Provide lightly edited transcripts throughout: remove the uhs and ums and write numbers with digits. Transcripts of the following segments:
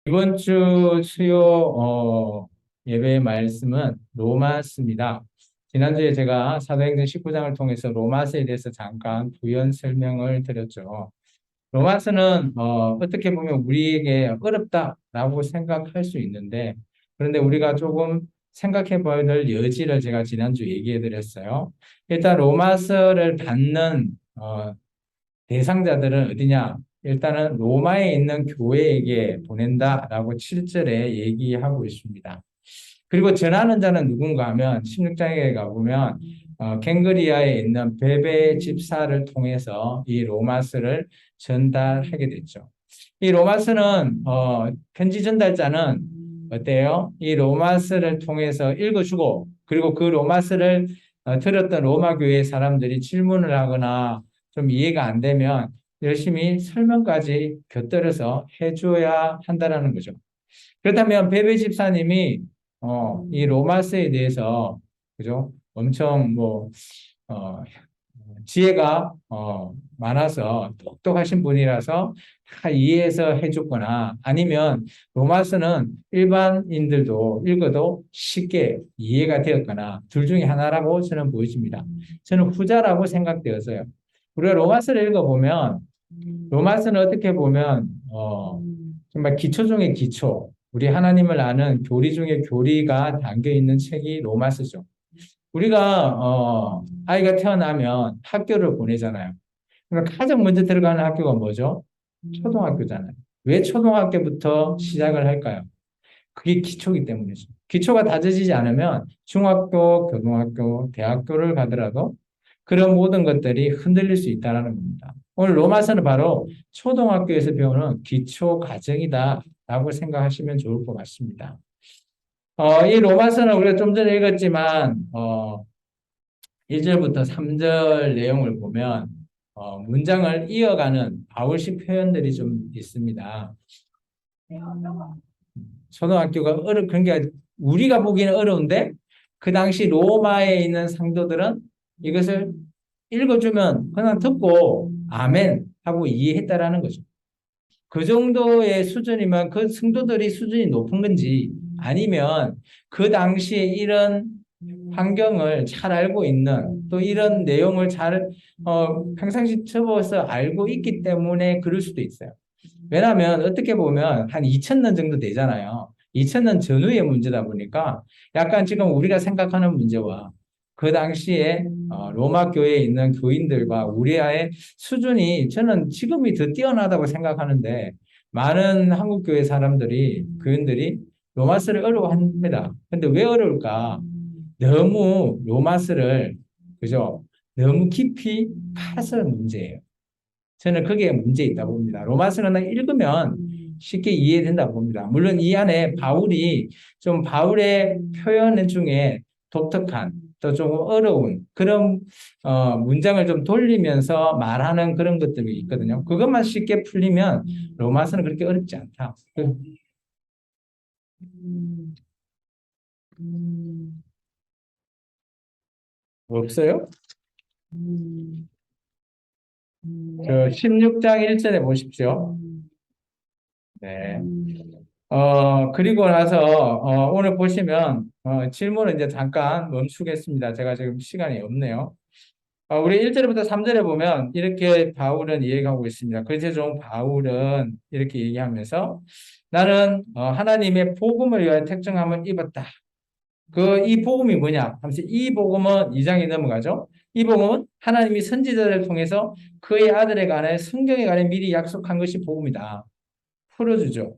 이번 주 수요 예배의 말씀은 로마스입니다. 지난주에 제가 사도행전 19장을 통해서 로마스에 대해서 잠깐 부연 설명을 드렸죠. 로마스는 어떻게 보면 우리에게 어렵다라고 생각할 수 있는데, 그런데 우리가 조금 생각해 봐야 될 여지를 제가 지난주 얘기해 드렸어요. 일단 로마서를 받는 대상자들은 어디냐? 일단은 로마에 있는 교회에게 보낸다라고 7절에 얘기하고 있습니다. 그리고 전하는 자는 누군가 하면 16장에 가보면 갱그리아에 있는 베베 집사를 통해서 이 로마스를 전달하게 됐죠. 이 로마스는 편지 전달자는 어때요? 이 로마스를 통해서 읽어주고 그리고 그 로마스를 들었던 로마 교회 사람들이 질문을 하거나 좀 이해가 안 되면 열심히 설명까지 곁들여서 해줘야 한다라는 거죠. 그렇다면 베베 집사님이 이 로마스에 대해서 그죠? 엄청 어, 지혜가 많아서 똑똑하신 분이라서 다 이해해서 해줬거나 아니면 로마서는 일반인들도 읽어도 쉽게 이해가 되었거나 둘 중에 하나라고 저는 보여집니다. 저는 후자라고 생각되어서요. 우리가 로마서를 읽어보면 로마서는 어떻게 보면 정말 기초 중의 기초, 우리 하나님을 아는 교리 중에 교리가 담겨 있는 책이 로마서죠. 우리가 아이가 태어나면 학교를 보내잖아요. 그러니까 가장 먼저 들어가는 학교가 뭐죠? 초등학교잖아요. 왜 초등학교부터 시작을 할까요? 그게 기초기 때문이죠. 기초가 다져지지 않으면 중학교, 고등학교, 대학교를 가더라도 그런 모든 것들이 흔들릴 수 있다는 겁니다. 오늘 로마서는 바로 초등학교에서 배우는 기초 과정이다라고 생각하시면 좋을 것 같습니다. 이 로마서는 우리가 좀 전에 읽었지만 1절부터 3절 내용을 보면 문장을 이어가는 바울식 표현들이 좀 있습니다. 초등학교가 그런 게 우리가 보기에는 어려운데 그 당시 로마에 있는 상도들은 이것을 읽어주면 그냥 듣고 아멘 하고 이해했다라는 거죠. 그 정도의 수준이면 그 성도들이 수준이 높은 건지 아니면 그 당시에 이런 환경을 잘 알고 있는 또 이런 내용을 잘 평상시 접어서 알고 있기 때문에 그럴 수도 있어요. 왜냐하면 어떻게 보면 한 2000년 정도 되잖아요. 2000년 전후의 문제다 보니까 약간 지금 우리가 생각하는 문제와 그 당시에 로마 교회에 있는 교인들과 우리의 수준이 저는 지금이 더 뛰어나다고 생각하는데 많은 한국 교회 사람들이 교인들이 로마서를 어려워합니다. 근데 왜 어려울까? 너무 로마서를 그죠? 너무 깊이 파서 문제예요. 저는 그게 문제 있다고 봅니다. 로마서는 읽으면 쉽게 이해된다고 봅니다. 물론 이 안에 바울이 좀 바울의 표현 중에 독특한 또 조금 어려운 그런 문장을 좀 돌리면서 말하는 그런 것들이 있거든요. 그것만 쉽게 풀리면 로마서는 그렇게 어렵지 않다. 없어요? 저 16장 1절에 보십시오. 네. 그리고 나서, 오늘 보시면, 질문을 이제 잠깐 멈추겠습니다. 제가 지금 시간이 없네요. 우리 1절부터 3절에 보면, 이렇게 바울은 얘기하고 있습니다. 그래서 좀 바울은 이렇게 얘기하면서, 나는 하나님의 복음을 위하여 택정함을 입었다. 이 복음이 뭐냐? 하면서 이 복음은 2장에 넘어가죠. 이 복음은 하나님이 선지자를 통해서 그의 아들에 관해 성경에 관해 미리 약속한 것이 복음이다. 풀어주죠.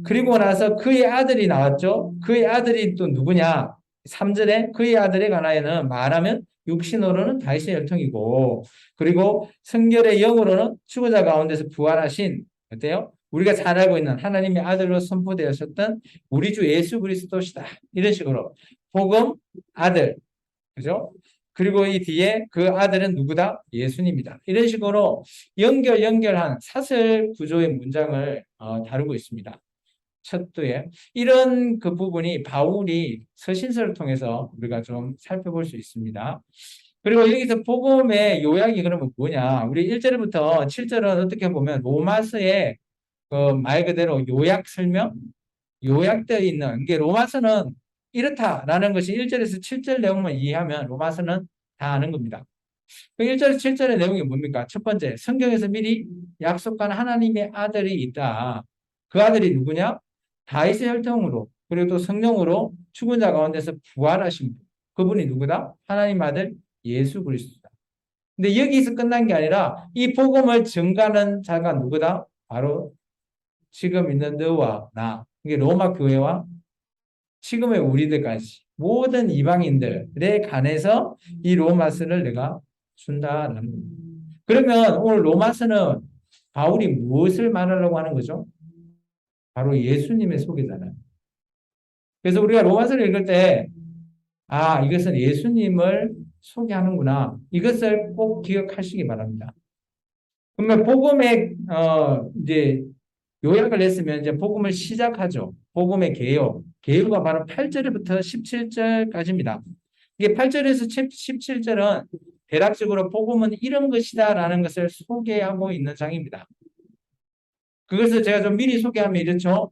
그리고 나서 그의 아들이 나왔죠. 그의 아들이 또 누구냐? 3절에 그의 아들에 관하여는 말하면 육신으로는 다윗의 혈통이고 그리고 성결의 영으로는 죽은 자 가운데서 부활하신 어때요? 우리가 잘 알고 있는 하나님의 아들로 선포되었었던 우리 주 예수 그리스도시다. 이런 식으로 복음 아들 그죠? 그리고 이 뒤에 그 아들은 누구다? 예수님이다. 이런 식으로 연결한 사슬 구조의 문장을 다루고 있습니다. 첫도에 이런 그 부분이 바울이 서신서를 통해서 우리가 좀 살펴볼 수 있습니다. 그리고 여기서 복음의 요약이 그러면 뭐냐? 우리 1절부터 7절은 어떻게 보면 로마서의 그 말 그대로 요약 설명, 요약되어 있는 이게 로마서는 이렇다라는 것이 1절에서 7절 내용만 이해하면 로마서는 다 아는 겁니다. 그 1절, 7절의 내용이 뭡니까? 첫 번째, 성경에서 미리 약속한 하나님의 아들이 있다. 그 아들이 누구냐? 다윗의 혈통으로 그리고 또 성령으로 죽은 자 가운데서 부활하신 분. 그분이 누구다? 하나님 아들 예수 그리스도다. 근데 여기서 끝난 게 아니라 이 복음을 증가하는 자가 누구다? 바로 지금 있는 너와 나. 이게 로마 교회와 지금의 우리들까지 모든 이방인들에 관해서 이 로마서를 내가 준다라는 겁니다. 그러면 오늘 로마서는 바울이 무엇을 말하려고 하는 거죠? 바로 예수님의 소개잖아요. 그래서 우리가 로마서를 읽을 때, 아, 이것은 예수님을 소개하는구나. 이것을 꼭 기억하시기 바랍니다. 그러면 복음의, 이제 요약을 했으면 이제 복음을 시작하죠. 복음의 개요. 개요가 바로 8절부터 17절까지입니다. 이게 8절에서 17절은 대략적으로 복음은 이런 것이다라는 것을 소개하고 있는 장입니다. 그것을 제가 좀 미리 소개하면 이렇죠.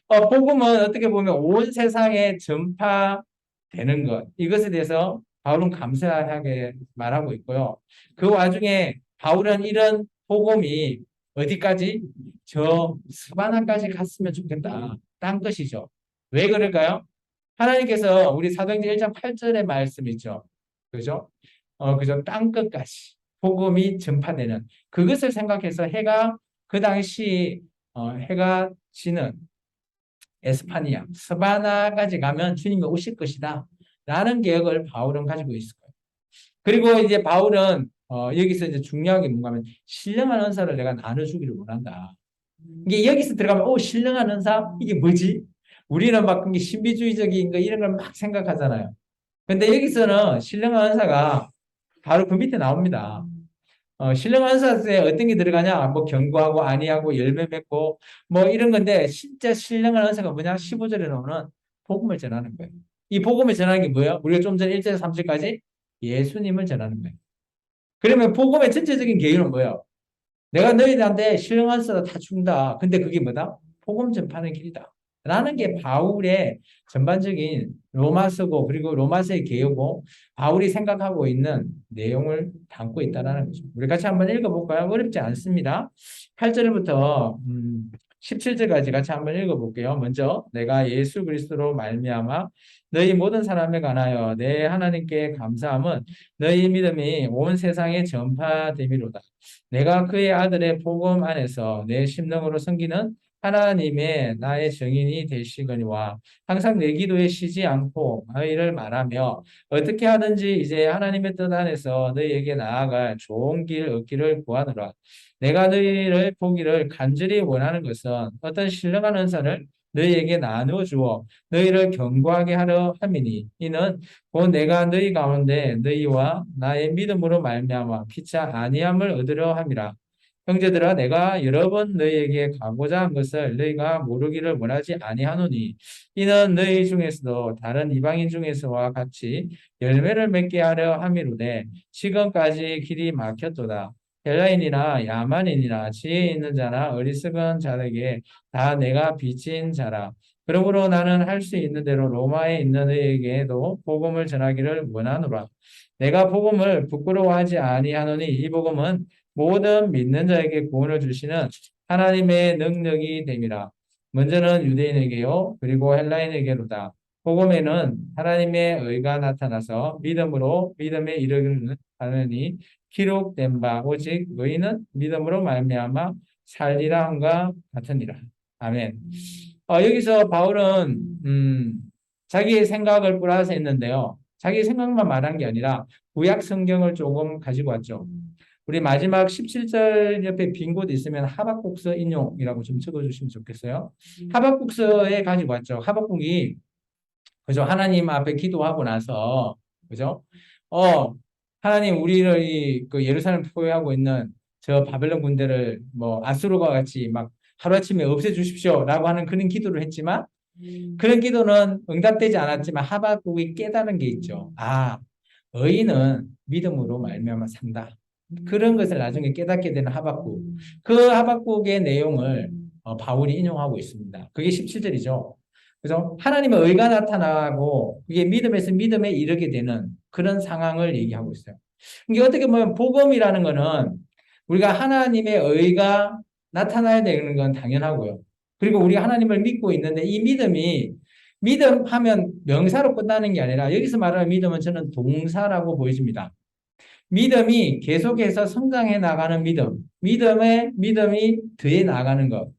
복음은 어떻게 보면 온 세상에 전파되는 것. 이것에 대해서 바울은 감사하게 말하고 있고요. 그 와중에 바울은 이런 복음이 어디까지? 저 스바나까지 갔으면 좋겠다. 딴 것이죠. 왜 그럴까요? 하나님께서 우리 사도행전 1장 8절의 말씀 있죠. 그죠? 그죠? 땅 끝까지 복음이 전파되는 그것을 생각해서 해가 그 당시 해가 지는 에스파니아, 스바나까지 가면 주님이 오실 것이다. 라는 계획을 바울은 가지고 있을 거예요. 그리고 이제 바울은 여기서 이제 중요한 게 뭔가 하면 신령한 은사를 내가 나눠주기를 원한다. 이게 여기서 들어가면 신령한 은사? 이게 뭐지? 우리는 막 그게 신비주의적인 거 이런 걸 막 생각하잖아요. 근데 여기서는 신령한 은사가 바로 그 밑에 나옵니다. 신령한 은사에 어떤 게 들어가냐? 뭐 경고하고 안위하고 열매 맺고 뭐 이런 건데 진짜 신령한 은사가 뭐냐? 15절에 나오는 복음을 전하는 거예요. 이 복음을 전하는 게 뭐예요? 우리가 좀 전에 1절 3절까지 예수님을 전하는 거예요. 그러면 복음의 전체적인 계율은 뭐예요? 내가 너희들한테 신령한 은사 다 준다. 근데 그게 뭐다? 복음 전파는 길이다. 라는 게 바울의 전반적인 로마서고 그리고 로마서의 개요고 바울이 생각하고 있는 내용을 담고 있다는 거죠. 우리 같이 한번 읽어볼까요? 어렵지 않습니다. 8절부터 17절까지 같이 한번 읽어볼게요. 먼저 내가 예수 그리스도로 말미암아 너희 모든 사람에 관하여 내 하나님께 감사함은 너희 믿음이 온 세상에 전파됨이로다. 내가 그의 아들의 복음 안에서 내 심령으로 섬기는 하나님의 나의 증인이 되시거니와 항상 내 기도에 쉬지 않고 너희를 말하며 어떻게 하든지 이제 하나님의 뜻 안에서 너희에게 나아갈 좋은 길 얻기를 구하노라. 내가 너희를 보기를 간절히 원하는 것은 어떤 신령한 은사를 너희에게 나누어 주어 너희를 견고하게 하려 함이니 이는 곧 내가 너희 가운데 너희와 나의 믿음으로 말미암아 피차 아니함을 얻으려 함이라. 형제들아 내가 여러 번 너희에게 가고자 한 것을 너희가 모르기를 원하지 아니하노니 이는 너희 중에서도 다른 이방인 중에서와 같이 열매를 맺게 하려 함이로되 지금까지 길이 막혔도다. 헬라인이나 야만인이나 지혜 있는 자나 어리석은 자에게 다 내가 빚진 자라. 그러므로 나는 할 수 있는 대로 로마에 있는 너희에게도 복음을 전하기를 원하노라. 내가 복음을 부끄러워하지 아니하노니 이 복음은 모든 믿는 자에게 구원을 주시는 하나님의 능력이 됨이라. 먼저는 유대인에게요, 그리고 헬라인에게로다. 복음에는 하나님의 의가 나타나서 믿음으로 믿음에 이르기는 하느니 기록된 바 오직 의인은 믿음으로 말미암아 살리라 함과 같으니라. 아멘. 여기서 바울은 자기의 생각을 플러스 했는데요. 자기 생각만 말한 게 아니라 구약 성경을 조금 가지고 왔죠. 우리 마지막 17절 옆에 빈 곳 있으면 하박국서 인용이라고 좀 적어주시면 좋겠어요. 하박국서에 가지고 왔죠. 하박국이 그죠? 하나님 앞에 기도하고 나서 그죠? 하나님 우리를 그 예루살렘 포위하고 있는 저 바벨론 군대를 뭐 아수르와 같이 막 하루아침에 없애주십시오라고 하는 그런 기도를 했지만 그런 기도는 응답되지 않았지만 하박국이 깨달은 게 있죠. 아, 의인은 믿음으로 말미암아 산다. 그런 것을 나중에 깨닫게 되는 하박국. 그 하박국의 내용을 바울이 인용하고 있습니다. 그게 17절이죠. 그래서 하나님의 의가 나타나고 이게 믿음에서 믿음에 이르게 되는 그런 상황을 얘기하고 있어요. 이게 어떻게 보면 복음이라는 거는 우리가 하나님의 의가 나타나야 되는 건 당연하고요. 그리고 우리가 하나님을 믿고 있는데 이 믿음이 믿음하면 명사로 끝나는 게 아니라 여기서 말하는 믿음은 저는 동사라고 보여집니다. 믿음이 계속해서 성장해 나가는 믿음, 믿음이 더해 나가는 것.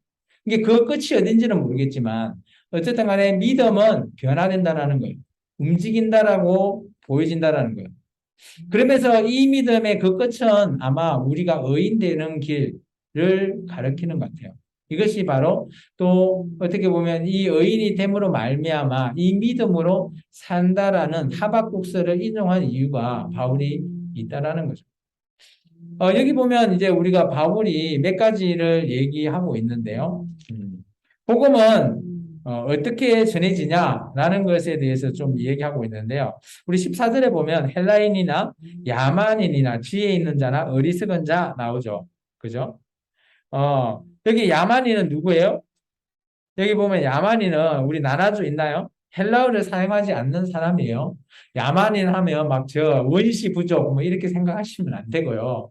이게 그 끝이 어딘지는 모르겠지만 어쨌든 간에 믿음은 변화된다라는 거예요. 움직인다라고 보여진다라는 거예요. 그러면서 이 믿음의 그 끝은 아마 우리가 의인되는 길을 가리키는 것 같아요. 이것이 바로 또 어떻게 보면 이 의인이 됨으로 말미암아 이 믿음으로 산다라는 하박국서를 인용한 이유가 바울이 있다라는 거죠. 여기 보면 이제 우리가 바울이 몇 가지를 얘기하고 있는데요. 복음은 어떻게 전해지냐라는 것에 대해서 좀 얘기하고 있는데요. 우리 14절에 보면 헬라인이나 야만인이나 지혜 있는 자나 어리석은 자 나오죠. 그죠? 여기 야만인은 누구예요? 여기 보면 야만인은 우리 나라주 있나요? 헬라어를 사용하지 않는 사람이에요. 야만인 하면 막 저 원시 부족 뭐 이렇게 생각하시면 안 되고요.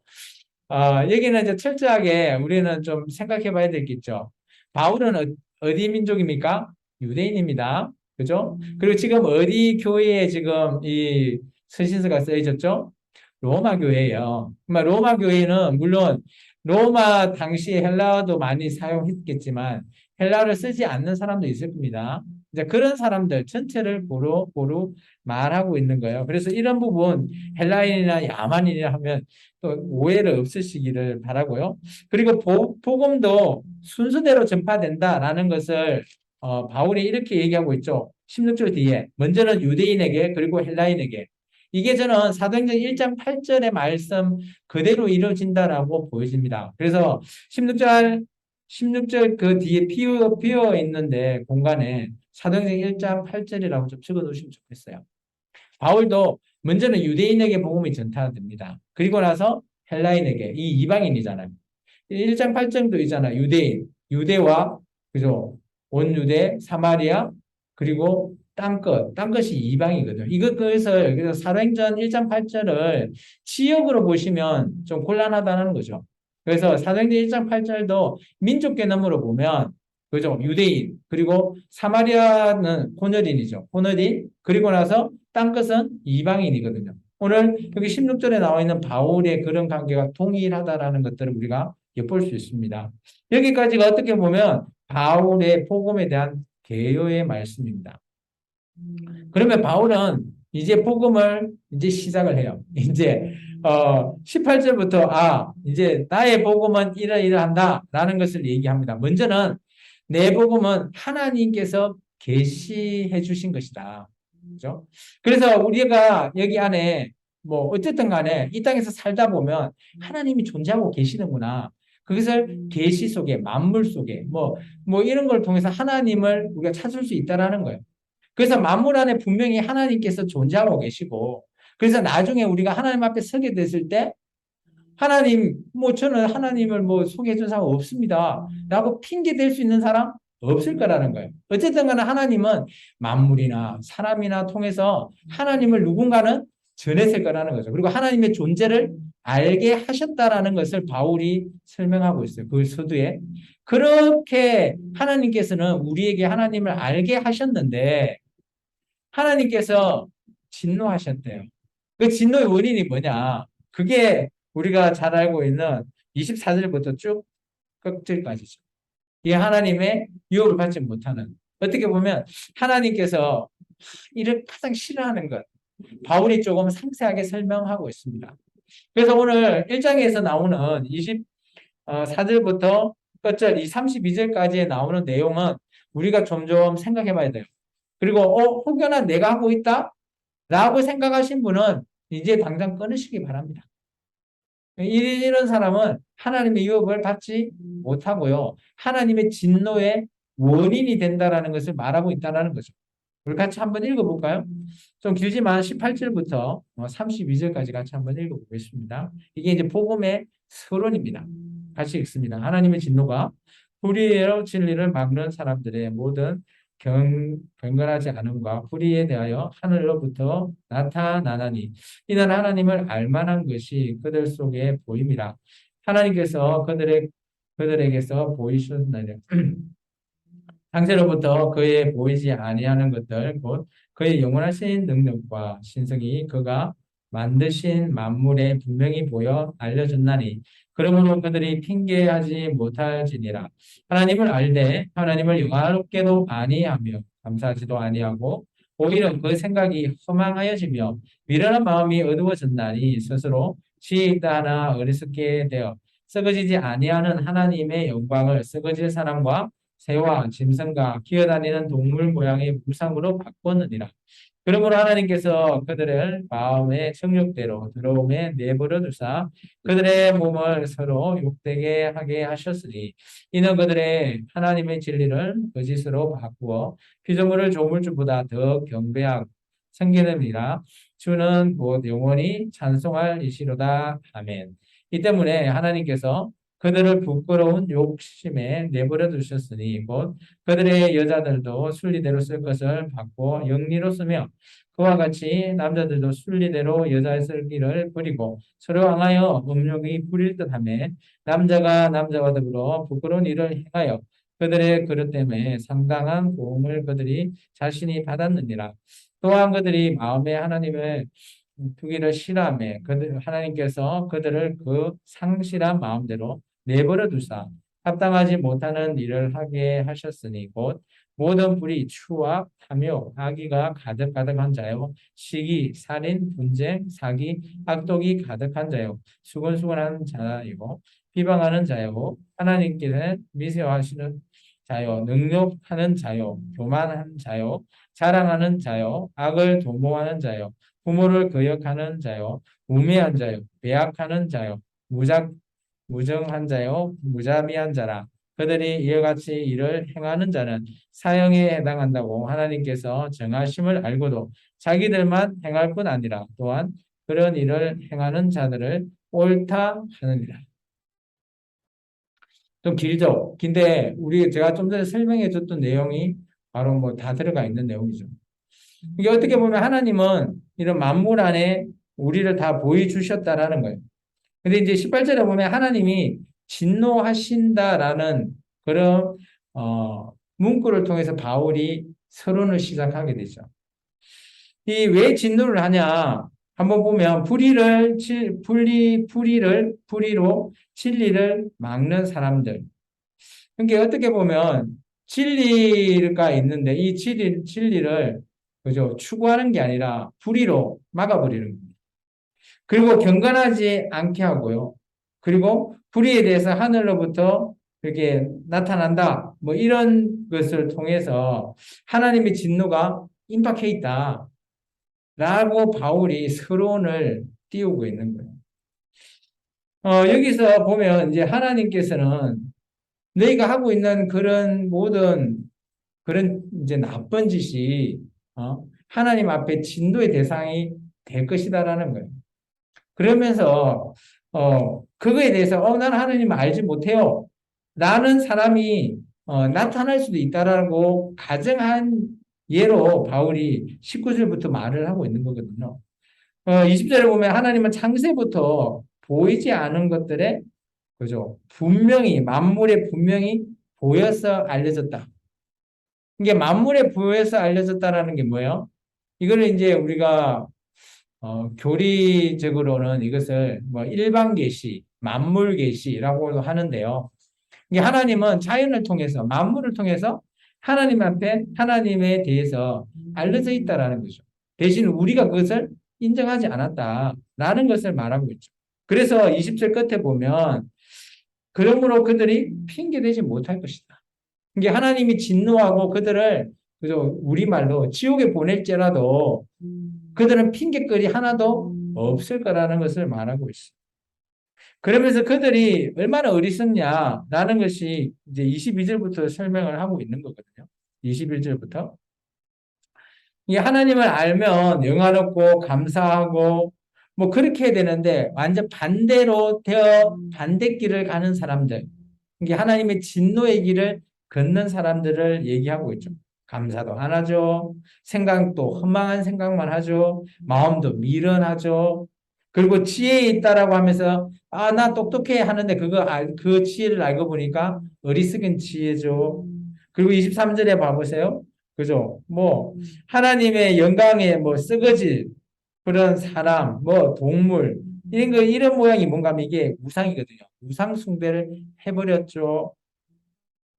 여기는 이제 철저하게 우리는 좀 생각해 봐야 되겠죠. 바울은 어디 민족입니까? 유대인입니다. 그죠? 그리고 지금 어디 교회에 지금 이 서신서가 쓰여졌죠? 로마 교회예요. 로마 교회는 물론 로마 당시 헬라어도 많이 사용했겠지만 헬라어를 쓰지 않는 사람도 있을 겁니다. 이제 그런 사람들 전체를 고루 말하고 있는 거예요. 그래서 이런 부분 헬라인이나 야만인이라 하면 또 오해를 없으시기를 바라고요. 그리고 복음도 순서대로 전파된다라는 것을 바울이 이렇게 얘기하고 있죠. 16절 뒤에 먼저는 유대인에게 그리고 헬라인에게 이게 저는 사도행전 1장 8절의 말씀 그대로 이루어진다라고 보여집니다. 그래서 16절 그 뒤에 비어 있는데 공간에 사도행전 1장 8절이라고 좀 적어 놓으시면 좋겠어요. 바울도 먼저는 유대인에게 복음이 전파됩니다. 그리고 나서 헬라인에게 이 이방인이잖아요. 1장 8절도 있잖아요. 유대와 그죠? 온유대, 사마리아 그리고 땅끝이 이방이거든요. 그래서 사도행전 1장 8절을 지역으로 보시면 좀 곤란하다는 거죠. 그래서 사도행전 1장 8절도 민족 개념으로 보면 그죠? 유대인 그리고 사마리아는 호너린이죠. 호너린 그리고 나서 땅끝은 이방인이거든요. 오늘 여기 16절에 나와 있는 바울의 그런 관계가 동일하다라는 것들을 우리가 엿볼 수 있습니다. 여기까지가 어떻게 보면 바울의 복음에 대한 개요의 말씀입니다. 그러면 바울은 이제 복음을 이제 시작을 해요. 이제 18절부터 이제 나의 복음은 이러이러한다라는 것을 얘기합니다. 먼저는 내 복음은 하나님께서 계시해 주신 것이다. 그죠? 그래서 우리가 여기 안에 뭐 어쨌든 간에 이 땅에서 살다 보면 하나님이 존재하고 계시는구나. 그것을 계시 속에 만물 속에 뭐 이런 걸 통해서 하나님을 우리가 찾을 수 있다라는 거예요. 그래서 만물 안에 분명히 하나님께서 존재하고 계시고 그래서 나중에 우리가 하나님 앞에 서게 됐을 때 하나님 저는 하나님을 소개해 준 사람 없습니다 라고 핑계 댈 수 있는 사람 없을 거라는 거예요. 어쨌든 간에 하나님은 만물이나 사람이나 통해서 하나님을 누군가는 전했을 거라는 거죠. 그리고 하나님의 존재를 알게 하셨다라는 것을 바울이 설명하고 있어요. 그 서두에. 그렇게 하나님께서는 우리에게 하나님을 알게 하셨는데 하나님께서 진노하셨대요. 그 진노의 원인이 뭐냐? 그게 우리가 잘 알고 있는 24절부터 쭉 끝절까지죠. 이 하나님의 유혹을 받지 못하는 어떻게 보면 하나님께서 이를 가장 싫어하는 것 바울이 조금 상세하게 설명하고 있습니다. 그래서 오늘 1장에서 나오는 24절부터 끝절 32절까지에 나오는 내용은 우리가 점점 생각해 봐야 돼요. 그리고 혹여나 내가 하고 있다? 라고 생각하신 분은 이제 당장 끊으시기 바랍니다. 이런 사람은 하나님의 유혹을 받지 못하고요. 하나님의 진노의 원인이 된다라는 것을 말하고 있다는 거죠. 우리 같이 한번 읽어볼까요? 좀 길지만 18절부터 32절까지 같이 한번 읽어보겠습니다. 이게 이제 복음의 서론입니다. 같이 읽습니다. 하나님의 진노가 불의로 진리를 막는 사람들의 모든 경건하지 않음과 불의에 대하여 하늘로부터 나타나나니 이는 하나님을 알만한 것이 그들 속에 보임이라. 하나님께서 그들에게서 보이셨느냐. 창세로부터 그의 보이지 아니하는 것들 곧 그의 영원하신 능력과 신성이 그가 만드신 만물에 분명히 보여 알려졌나니 그러므로 그들이 핑계하지 못할지니라. 하나님을 알되 하나님을 영화롭게도 아니하며 감사하지도 아니하고 오히려 그 생각이 허망하여지며 미련한 마음이 어두워졌나니 스스로 지혜 있다 하나 어리석게 되어 썩어지지 아니하는 하나님의 영광을 썩어질 사람과 새와 짐승과 기어다니는 동물 모양의 우상으로 바꿨느니라. 그러므로 하나님께서 그들을 마음의 정욕대로 더러움에 내버려 두사 그들의 몸을 서로 욕되게 하게 하셨으니 이는 그들의 하나님의 진리를 거짓으로 바꾸어 피조물을 조물주보다 더 경배하고 섬기느니라. 주는 곧 영원히 찬송할 이시로다. 아멘. 이 때문에 하나님께서 그들을 부끄러운 욕심에 내버려 두셨으니 곧 그들의 여자들도 순리대로 쓸 것을 받고 영리로 쓰며 그와 같이 남자들도 순리대로 여자의 쓸기를 버리고 서로 향하여 음욕이 부릴 듯하며 남자가 남자와 더불어 부끄러운 일을 행하여 그들의 그릇 때문에 상당한 고음을 그들이 자신이 받았느니라. 또한 그들이 마음에 하나님을 두기를 싫어하며 하나님께서 그들을 그 상실한 마음대로 내버려 두사 합당하지 못하는 일을 하게 하셨으니 곧 모든 불의, 추악, 탐욕, 악의가 가득가득한 자요 시기, 살인, 분쟁, 사기, 악독이 가득한 자요 수근수근한 자이고 비방하는 자요 하나님께서 미워하시는 자요 능욕하는 자요 교만한 자요 자랑하는 자요 악을 도모하는 자요 부모를 거역하는 자요 우매한 자요 배악하는 자요 무정한 자요 무자비한 자라. 그들이 이와 같이 일을 행하는 자는 사형에 해당한다고 하나님께서 정하심을 알고도 자기들만 행할 뿐 아니라 또한 그런 일을 행하는 자들을 옳다 하느니라. 좀 길죠. 근데 제가 좀 전에 설명해 줬던 내용이 바로 뭐 다 들어가 있는 내용이죠. 이게 어떻게 보면 하나님은 이런 만물 안에 우리를 다 보여주셨다라는 거예요. 근데 이제 18절에 보면 하나님이 진노하신다라는 그런 문구를 통해서 바울이 서론을 시작하게 되죠. 이 왜 진노를 하냐? 한번 보면 불의로 진리를 막는 사람들. 그러니까 어떻게 보면 진리가 있는데 이 진리를 그죠? 추구하는 게 아니라 불의로 막아버리는 거예요. 그리고 경건하지 않게 하고요. 그리고 불의에 대해서 하늘로부터 이렇게 나타난다. 뭐 이런 것을 통해서 하나님의 진노가 임박해 있다. 라고 바울이 서론을 띄우고 있는 거예요. 여기서 보면 이제 하나님께서는 너희가 하고 있는 그런 모든 그런 이제 나쁜 짓이 하나님 앞에 진노의 대상이 될 것이다라는 거예요. 그러면서 그거에 대해서 나는 하나님을 알지 못해요. 라는 사람이 나타날 수도 있다라고 가정한 예로 바울이 19절부터 말을 하고 있는 거거든요. 20절에 보면 하나님은 창세부터 보이지 않은 것들에 그죠? 분명히 만물에 분명히 보여서 알려졌다. 이게 만물에 보여서 알려졌다라는 게 뭐예요? 이거를 이제 우리가 교리적으로는 이것을 뭐 일반 계시, 만물 계시라고도 하는데요. 이게 하나님은 자연을 통해서 만물을 통해서 하나님 앞에 하나님에 대해서 알려져 있다라는 거죠. 대신 우리가 그것을 인정하지 않았다라는 것을 말하고 있죠. 그래서 20절 끝에 보면 그러므로 그들이 핑계대지 못할 것이다. 이게 하나님이 진노하고 그들을 그죠 우리말로 지옥에 보낼지라도 그들은 핑계거리 하나도 없을 거라는 것을 말하고 있어요. 그러면서 그들이 얼마나 어리석냐라는 것이 이제 22절부터 설명을 하고 있는 거거든요. 21절부터. 이 하나님을 알면 영화롭고 감사하고 뭐 그렇게 해야 되는데 완전 반대로 되어 반대길을 가는 사람들. 이게 하나님의 진노의 길을 걷는 사람들을 얘기하고 있죠. 감사도 안 하죠. 생각도 허망한 생각만 하죠. 마음도 미련하죠. 그리고 지혜에 있다라고 하면서 나 똑똑해 하는데 그 지혜를 알고 보니까 어리석은 지혜죠. 그리고 23절에 봐보세요. 그죠? 뭐 하나님의 영광에 뭐 썩어질 그런 사람, 뭐 동물 이런 모양이 뭔가 하면 이게 우상이거든요. 우상 숭배를 해버렸죠.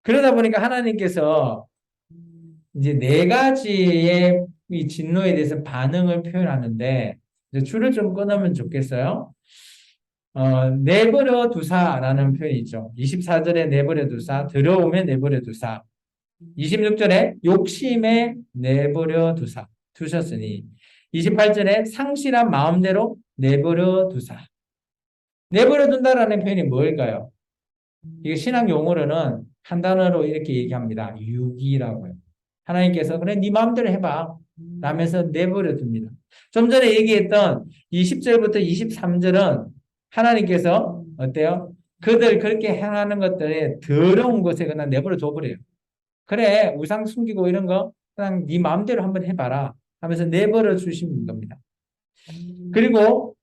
그러다 보니까 하나님께서 이제 네 가지의 이 진노에 대해서 반응을 표현하는데 이제 줄을 좀 끊으면 좋겠어요. 내버려 두사라는 표현이 있죠. 24절에 내버려 두사, 들어오면 내버려 두사. 26절에 욕심에 내버려 두셨으니 28절에 상실한 마음대로 내버려 두사. 내버려 둔다라는 표현이 뭘까요? 이게 신학 용어로는 한 단어로 이렇게 얘기합니다. 유기라고요. 하나님께서 그래 네 마음대로 해봐 라면서 내버려 둡니다. 좀 전에 얘기했던 20절부터 23절은 하나님께서 어때요? 그들 그렇게 행하는 것들에 더러운 것에 그냥 내버려 둬버려요. 그래 우상 숨기고 이런 거 그냥 네 마음대로 한번 해봐라 하면서 내버려 주시는 겁니다. 그리고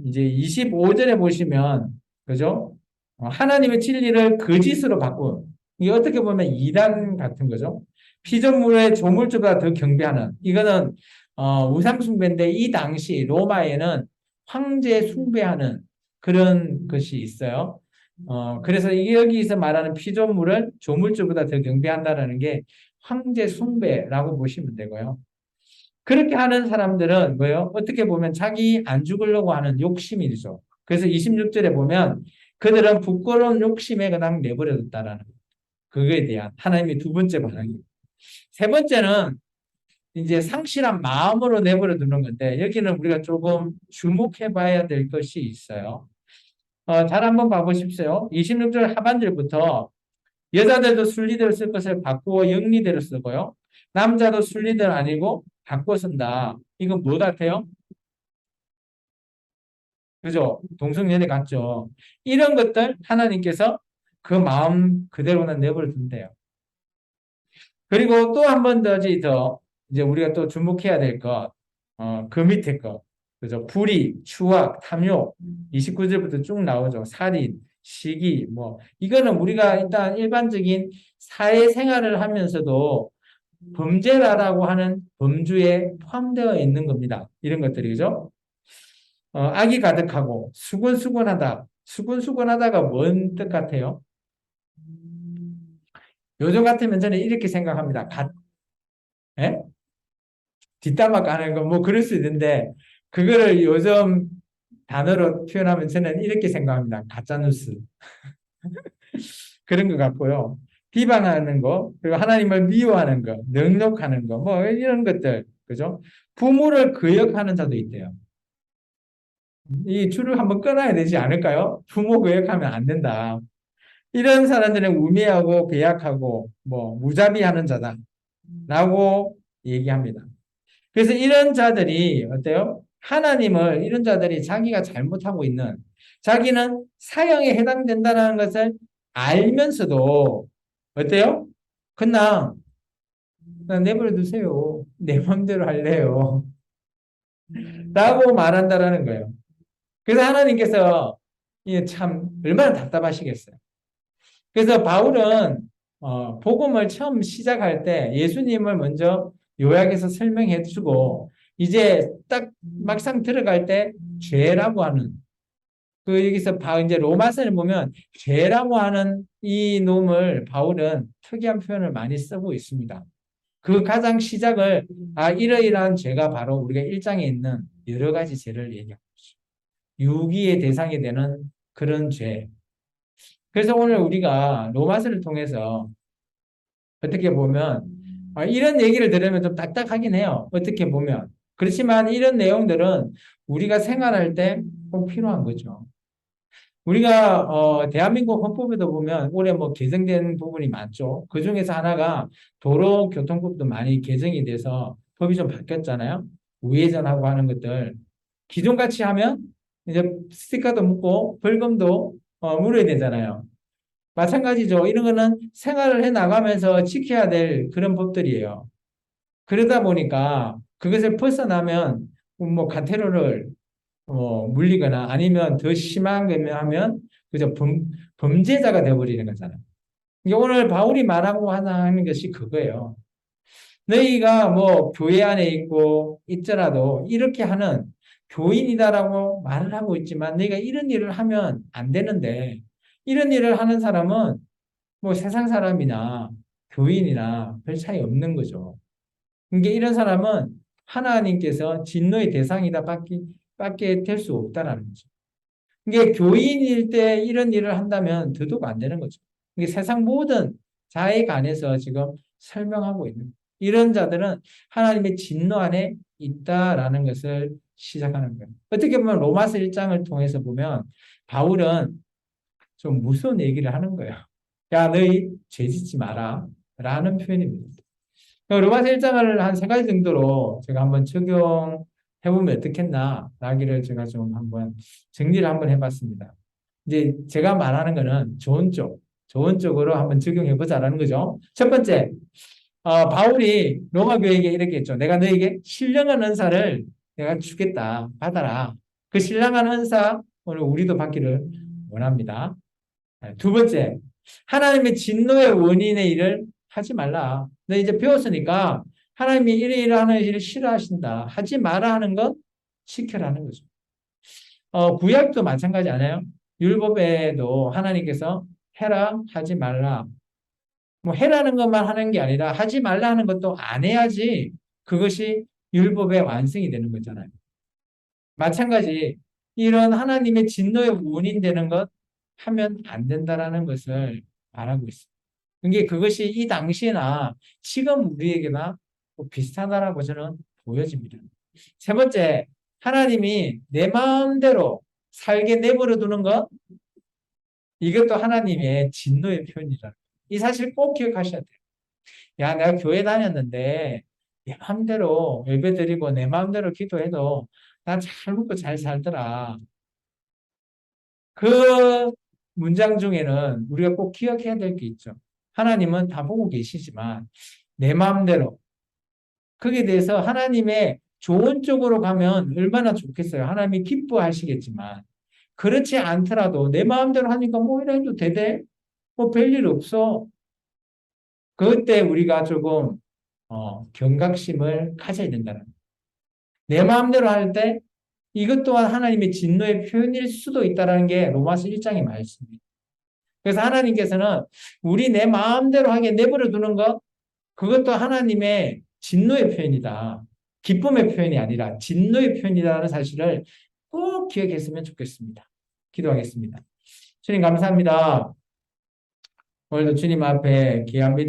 이제 25절에 보시면 그죠? 하나님의 진리를 거짓으로 바꾼 이게 어떻게 보면 이단 같은 거죠. 피조물의 조물주보다 더 경배하는 이거는 우상 숭배인데 이 당시 로마에는 황제 숭배하는 그런 것이 있어요. 그래서 이게 여기서 말하는 피조물을 조물주보다 더 경배한다라는 게 황제 숭배라고 보시면 되고요. 그렇게 하는 사람들은 뭐예요? 어떻게 보면 자기 안 죽으려고 하는 욕심이죠. 그래서 26절에 보면 그들은 부끄러운 욕심에 그냥 내버려뒀다라는 그거에 대한 하나님의 두 번째 반응이에요. 세 번째는 이제 상실한 마음으로 내버려두는 건데 여기는 우리가 조금 주목해 봐야 될 것이 있어요. 잘 한번 봐보십시오. 26절 하반절부터 여자들도 순리대로 쓸 것을 바꾸어 영리대로 쓰고요. 남자도 순리대로 아니고 바꿔 쓴다. 이건 뭐 같아요? 그죠? 동성연애 같죠? 이런 것들 하나님께서 그 마음 그대로는 내버려 둔대요. 그리고 또 한 번 더 이제 우리가 또 주목해야 될 것, 그 밑에 것. 그죠? 불의, 추악, 탐욕, 29절부터 쭉 나오죠. 살인, 시기, 뭐. 이거는 우리가 일단 일반적인 사회생활을 하면서도 범죄라고 하는 범주에 포함되어 있는 겁니다. 이런 것들이죠. 악이 가득하고 수근수근하다. 수근수근하다가 뭔 뜻 같아요? 요즘 같으면 저는 이렇게 생각합니다. 예? 뒷담화 까는 거 뭐 그럴 수 있는데 그거를 요즘 단어로 표현하면 저는 이렇게 생각합니다. 가짜뉴스. 그런 것 같고요. 비방하는 거, 그리고 하나님을 미워하는 거, 능욕하는 거, 뭐 이런 것들, 그죠? 부모를 거역하는 자도 있대요. 이 줄을 한번 끊어야 되지 않을까요? 부모 거역하면 안 된다. 이런 사람들은 우매하고 배약하고 뭐 무자비하는 자다라고 얘기합니다. 그래서 이런 자들이 어때요? 이런 자들이 자기가 잘못하고 있는 자기는 사형에 해당된다는 것을 알면서도 어때요? 그냥 내버려 두세요. 내 마음대로 할래요. 라고 말한다라는 거예요. 그래서 하나님께서 이게 참 얼마나 답답하시겠어요. 그래서 바울은 복음을 처음 시작할 때 예수님을 먼저 요약해서 설명해 주고 이제 딱 막상 들어갈 때 죄라고 하는 여기서 이제 로마서를 보면 죄라고 하는 이 놈을 바울은 특이한 표현을 많이 쓰고 있습니다. 그 가장 시작을 이러이러한 죄가 바로 우리가 1장에 있는 여러 가지 죄를 얘기하고 있어요. 유기의 대상이 되는 그런 죄. 그래서 오늘 우리가 로마서를 통해서 어떻게 보면 이런 얘기를 들으면 좀 딱딱하긴 해요. 어떻게 보면. 그렇지만 이런 내용들은 우리가 생활할 때 꼭 필요한 거죠. 우리가 대한민국 헌법에도 보면 올해 뭐 개정된 부분이 많죠. 그 중에서 하나가 도로교통법도 많이 개정이 돼서 법이 좀 바뀌었잖아요. 우회전하고 하는 것들 기존같이 하면 이제 스티커도 묻고 벌금도 물어야 되잖아요. 마찬가지죠. 이런 거는 생활을 해 나가면서 지켜야 될 그런 법들이에요. 그러다 보니까 그것을 벗어나면 뭐 가테로를 물리거나 아니면 더 심한 거면 하면 그저 범죄자가 되어버리는 거잖아요. 이게 오늘 바울이 말하고 하는 것이 그거예요. 너희가 뭐 교회 안에 있고 있더라도 이렇게 하는 교인이다라고 말을 하고 있지만 너희가 이런 일을 하면 안 되는데 이런 일을 하는 사람은 뭐 세상 사람이나 교인이나 별 차이 없는 거죠. 그러니까 이런 사람은 하나님께서 진노의 대상이다 밖에 될 수 없다라는 거죠. 이게 교인일 때 이런 일을 한다면 더더욱 안 되는 거죠. 이게 세상 모든 자익 안에서 지금 설명하고 있는 거예요. 이런 자들은 하나님의 진노 안에 있다라는 것을 시작하는 거예요. 어떻게 보면 로마서 1장을 통해서 보면 바울은 좀 무서운 얘기를 하는 거예요. 야, 너희 죄 짓지 마라. 라는 표현입니다. 로마서 1장을 한 세 가지 정도로 제가 한번 적용해보면 어떻겠나, 라기를 제가 좀 한번 정리를 한번 해봤습니다. 이제 제가 말하는 거는 좋은 쪽으로 한번 적용해보자라는 거죠. 첫 번째, 바울이 로마 교회에게 이렇게 했죠. 내가 너에게 신령한 은사를 내가 주겠다. 받아라. 그 신령한 은사, 오늘 우리도 받기를 원합니다. 두 번째, 하나님의 진노의 원인의 일을 하지 말라. 너 이제 배웠으니까 하나님이 이래 하는 일을 싫어하신다. 하지 마라 하는 것 시켜라는 거죠. 구약도 마찬가지 아니에요? 율법에도 하나님께서 해라, 하지 말라. 뭐 해라는 것만 하는 게 아니라 하지 말라 하는 것도 안 해야지 그것이 율법의 완성이 되는 거잖아요. 마찬가지 이런 하나님의 진노의 원인 되는 것 하면 안 된다라는 것을 말하고 있습니다. 그게 그것이 이 당시나 지금 우리에게나 비슷하다라고 저는 보여집니다. 세 번째, 하나님이 내 마음대로 살게 내버려 두는 것, 이것도 하나님의 진노의 표현이라. 이 사실 꼭 기억하셔야 돼요. 야, 내가 교회 다녔는데 내 마음대로 예배 드리고 내 마음대로 기도해도 난 잘 먹고 잘 살더라. 그 문장 중에는 우리가 꼭 기억해야 될 게 있죠. 하나님은 다 보고 계시지만 내 마음대로 거기에 대해서 하나님의 좋은 쪽으로 가면 얼마나 좋겠어요. 하나님이 기뻐하시겠지만 그렇지 않더라도 내 마음대로 하니까 뭐 이래 해도 되대? 뭐 별일 없어. 그때 우리가 조금 경각심을 가져야 된다는 거예요. 내 마음대로 할 때 이것 또한 하나님의 진노의 표현일 수도 있다는 게 로마서 1장의 말씀입니다. 그래서 하나님께서는 우리 내 마음대로 하게 내버려 두는 것, 그것도 하나님의 진노의 표현이다. 기쁨의 표현이 아니라 진노의 표현이라는 사실을 꼭 기억했으면 좋겠습니다. 기도하겠습니다. 주님 감사합니다. 오늘도 주님 앞에 귀한